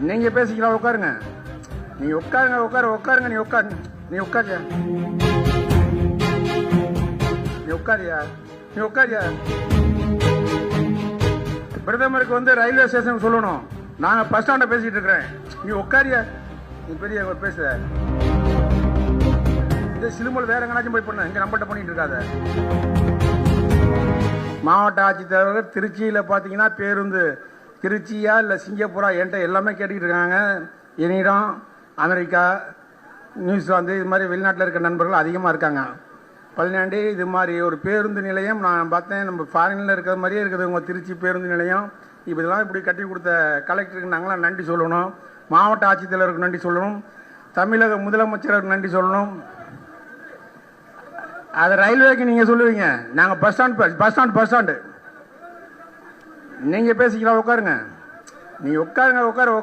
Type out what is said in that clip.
நீங்க பேசிக்கலாம், உட்காருங்க. நீங்க உட்காருங்க, உட்காருங்க. நீ உட்காருங்க, நீ உட்காரியா, நீ உட்காரியா, நீ உட்காரியா. பிரதமருக்கு வந்து ரயில்வே ஸ்டேஷன் சொல்லணும், நாங்க பஸ் ஸ்டாண்ட பேசிட்டு இருக்கிறேன். நீ உட்காரியா, நீ பெரிய பேச. இந்த சிலுமல் வேற எங்கனாச்சும் போய் பண்ண, இங்க நம்மகிட்ட பண்ணிட்டு இருக்காத. மாவட்ட ஆட்சித்தலைவர் திருச்சியில பாத்தீங்கன்னா பேருந்து திருச்சியா இல்ல சிங்கப்பூரா என்கிட்ட எல்லாமே கேட்டுக்கிட்டு இருக்காங்க. என்னிடம் அமெரிக்கா, நியூசிலாந்து இது மாதிரி வெளிநாட்டில் இருக்க நண்பர்கள் அதிகமாக இருக்காங்க. பழனியாண்டி இது மாதிரி ஒரு பேருந்து நிலையம் நான் பார்த்தேன், நம்ம ஃபாரினில் இருக்கிற மாதிரியே இருக்குது உங்கள் திருச்சி பேருந்து நிலையம். இப்போ இதெல்லாம் இப்படி கட்டி கொடுத்த கலெக்டருக்கு நாங்களாம் நன்றி சொல்லணும், மாவட்ட ஆட்சித்தலைவருக்கு நன்றி சொல்லணும், தமிழக முதலமைச்சருக்கு நன்றி சொல்லணும். அது ரயில்வேக்கு நீங்கள் சொல்லுவீங்க, நாங்கள் பஸ் ஸ்டாண்டு. நீங்கள் பேசிக்கலாம், உட்காருங்க. நீ உட்காருங்க, உட்காரு.